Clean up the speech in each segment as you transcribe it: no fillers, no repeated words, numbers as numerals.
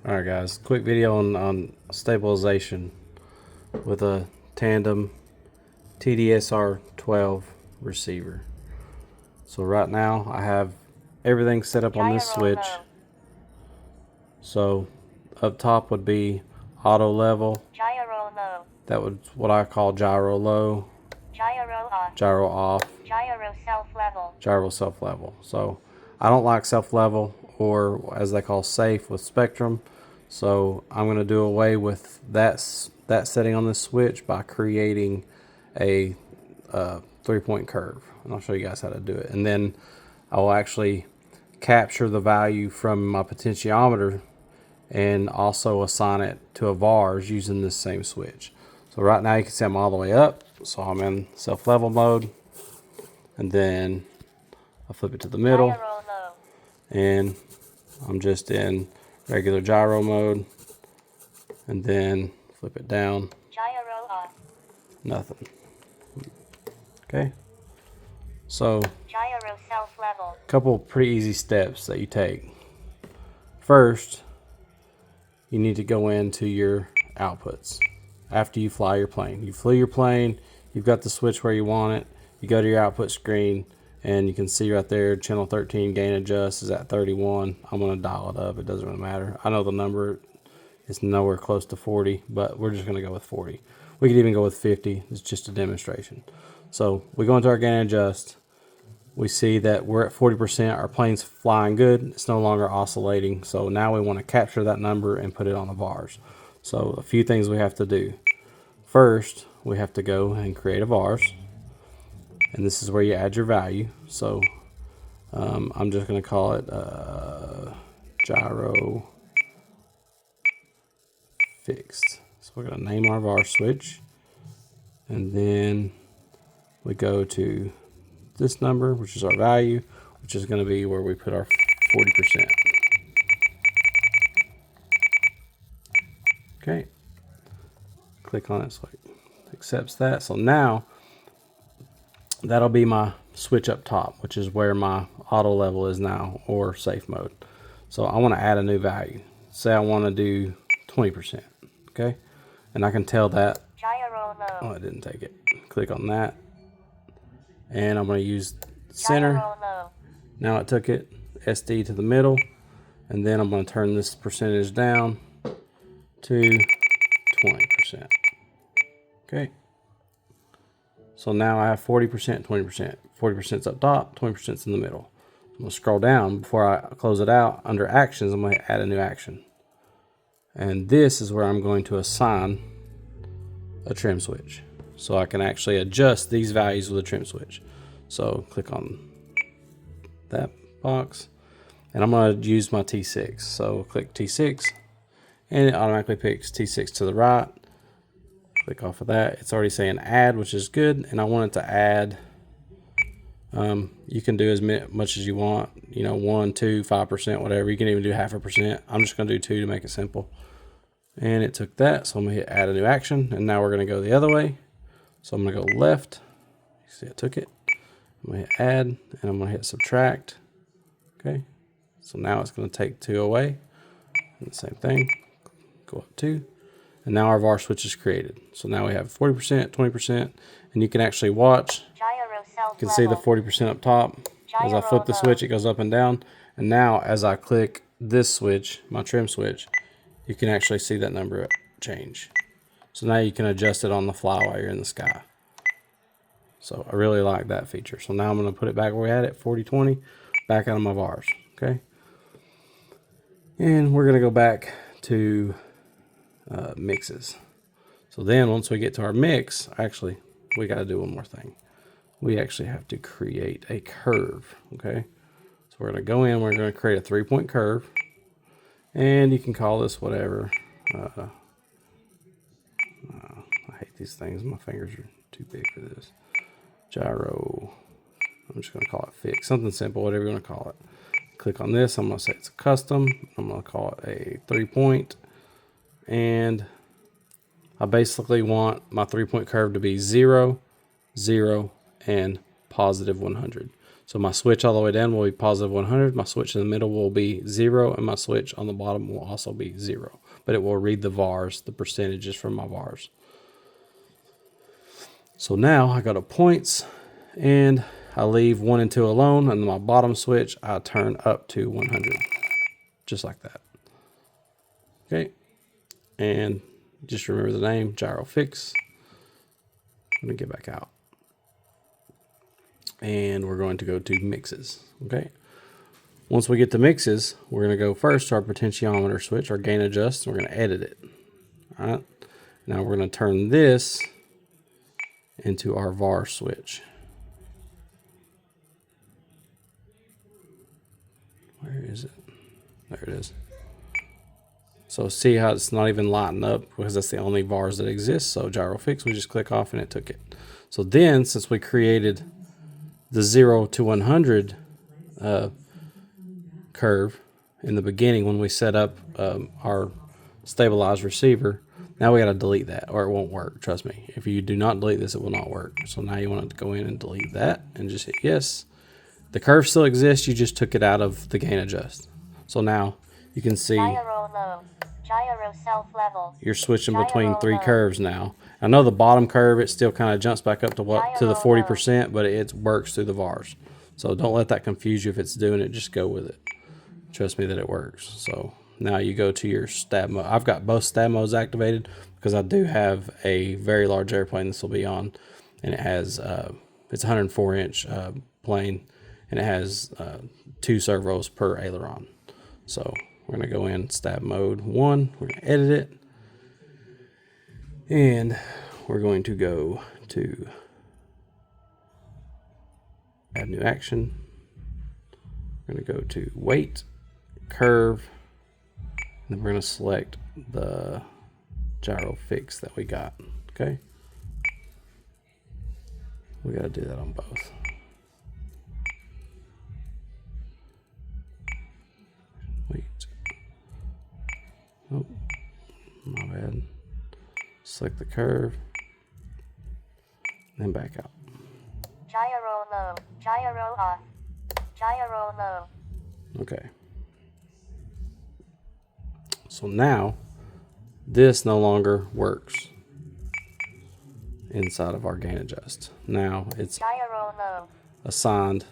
Alright guys, quick video on stabilization with a tandem TDSR 12 receiver. So right now I have everything set up on this switch. So up top would be auto level. Gyro low. That was what I call gyro low. Gyro off. Gyro off. Gyro self level. Gyro self level. So I don't like self level, or as they call safe with Spectrum. So I'm going to do away with that setting on this switch by creating a 3-point curve. And I'll show you guys how to do it. And then I'll actually capture the value from my potentiometer and also assign it to a VARS using this same switch. So right now you can see I'm all the way up. So I'm in self level mode. And then I'll flip it to the middle. And I'm just in regular gyro mode, and then flip it down. Gyro off. Nothing. Okay. So Gyro self level. couple pretty easy steps that you take. First, you need to go into your outputs after you fly your plane. You flew your plane, you've got the switch where you want it, you go to your output screen, and you can see right there, channel 13 gain adjust is at 31. I'm going to dial it up. It doesn't really matter. I know the number is nowhere close to 40, but we're just going to go with 40. We could even go with 50. It's just a demonstration. So we go into our gain adjust. We see that we're at 40%. Our plane's flying good. It's no longer oscillating. So now we want to capture that number and put it on the VARS. So a few things we have to do. First, we have to go and create a VARS. And this is where you add your value. So I'm just going to call it gyro fixed. So we're going to name our VAR switch. And then we go to this number, which is our value, which is going to be where we put our 40%. Okay. Click on it so it accepts that. So now that'll be my switch up top, which is where my auto level is now, or safe mode. So I want to add a new value. Say I want to do 20%. Okay. And I can tell that. Gyro low. Oh, it didn't take it. Click on that. And I'm going to use center. Gyro low. Now it took it. SD to the middle. And then I'm going to turn this percentage down to 20%. Okay. So now I have 40%, 20%. 40%'s up top, 20%'s in the middle. I'm going to scroll down before I close it out. Under actions, I'm going to add a new action. And this is where I'm going to assign a trim switch. So I can actually adjust these values with a trim switch. So click on that box. And I'm going to use my T6. So click T6. And it automatically picks T6 to the right. Click off of that. It's already saying add, which is good. And I want it to add. You can do as much as you want. You know, 1, 2, 5%, whatever. You can even do 0.5%. I'm just going to do 2 to make it simple. And it took that. So I'm going to hit add a new action. And now we're going to go the other way. So I'm going to go left. You see, it took it. I'm going to hit add. And I'm going to hit subtract. Okay. So now it's going to take 2 away. And the same thing. Go up 2. And now our VAR switch is created. So now we have 40%, 20%, and you can actually watch. You can see the 40% up top. As I flip the switch, it goes up and down. And now as I click this switch, my trim switch, you can actually see that number change. So now you can adjust it on the fly while you're in the sky. So I really like that feature. So now I'm going to put it back where we had it, 40-20, back out of my VARs. Okay. And we're going to go back to mixes. So then once we get to our mix, actually we got to do one more thing. We actually have to create a curve. Okay, so we're going to go in, we're going to create a 3-point curve, and you can call this whatever. I hate these things, my fingers are too big for this. Gyro, I'm just going to call it fix, something simple, whatever you want to call it. Click on this. I'm going to say it's a custom. I'm going to call it a 3-point. And I basically want my 3-point curve to be 0, 0, and positive 100. So my switch all the way down will be positive 100. My switch in the middle will be 0, and my switch on the bottom will also be 0. But it will read the VARS, the percentages from my VARS. So now I go to points, and I leave 1 and 2 alone, and my bottom switch I turn up to 100, just like that. Okay, and just remember the name, gyro fix. I'm gonna get back out. And we're going to go to mixes, okay? Once we get to mixes, we're gonna go first to our potentiometer switch, our gain adjust, and we're gonna edit it, all right? Now we're gonna turn this into our VAR switch. Where is it? There it is. So see how it's not even lighting up because that's the only VARs that exist. So gyro fix, we just click off and it took it. So then, since we created the 0 to 100 curve in the beginning when we set up our stabilized receiver, now we got to delete that or it won't work. Trust me. If you do not delete this, it will not work. So now you want to go in and delete that and just hit yes. The curve still exists. You just took it out of the gain adjust. So now you can see Gyro low. Gyro self level. you're switching between 3 curves now. I know the bottom curve, it still kind of jumps back up to the 40%, but it works through the VARs. So don't let that confuse you if it's doing it. Just go with it. Trust me that it works. So now you go to your stab mode. I've got both stab modes activated because I do have a very large airplane this will be on, and it has it's a 104-inch plane, and it has 2 servos per aileron. So we're going to go in stab mode 1. We're going to edit it. And we're going to go to add new action. We're going to go to weight, curve, and then we're going to select the gyro fix that we got. Okay. We got to do that on both. Wait. Oh, my bad. Select the curve, then back out. Gyro low. Gyro off. Gyro low. Okay. So now this no longer works inside of our gain adjust. Now it's Gyro low. assigned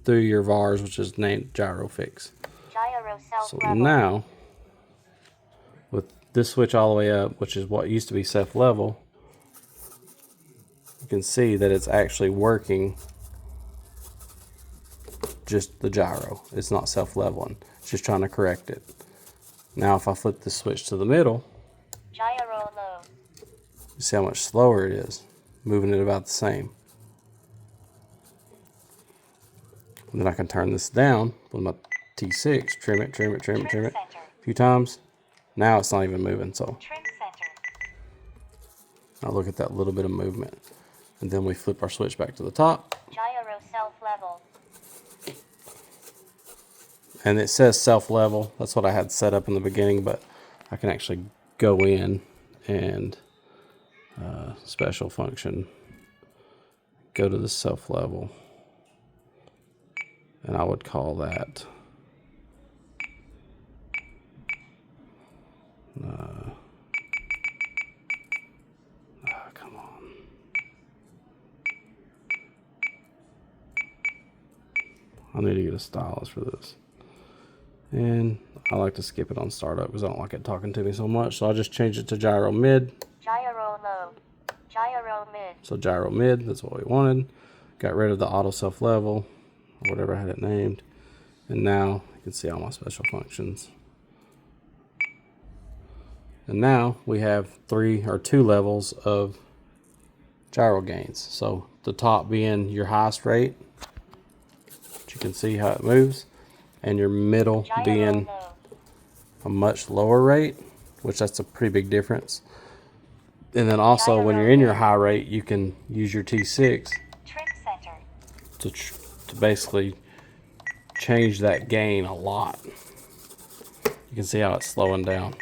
through your VARs, which is named gyro fix. Gyro self So level. now with this switch all the way up, which is what used to be self level, you can see that it's actually working just the gyro. It's not self leveling. It's just trying to correct it. Now if I flip the switch to the middle, Gyro low. you see how much slower it is, moving it about the same. And then I can turn this down with my T6, trim it Center. a few times. Now it's not even moving, so Trim center. I'll look at that little bit of movement. And then we flip our switch back to the top. Gyro self level. And it says self-level. That's what I had set up in the beginning, but I can actually go in and special function, go to the self-level, and I would call that come on. I need to get a stylus for this. And I like to skip it on startup because I don't like it talking to me so much. So I'll just change it to gyro mid. Gyro low. Gyro mid. So gyro mid, that's what we wanted. Got rid of the auto self level, or whatever I had it named. And now you can see all my special functions. And now we have 2 levels of gyro gains. So the top being your highest rate, which you can see how it moves, and your middle Gyro being low. a much lower rate, which that's a pretty big difference. And then also when you're in your high rate, you can use your T6 Trim center. to basically change that gain a lot. You can see how it's slowing down.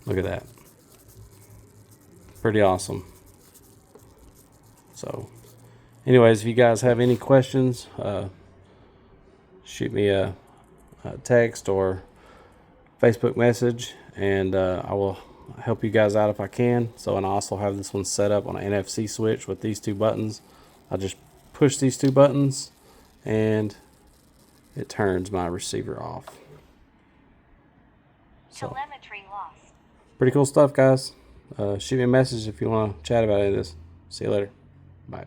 Look at that. Pretty awesome. So anyways, if you guys have any questions, shoot me a text or Facebook message, and I will help you guys out if I can. So, and I also have this one set up on an NFC switch with these two buttons. I just push these two buttons and it turns my receiver off. So, Telemetry lost. pretty cool stuff, guys. Shoot me a message if you want to chat about any of this. See you later. Bye.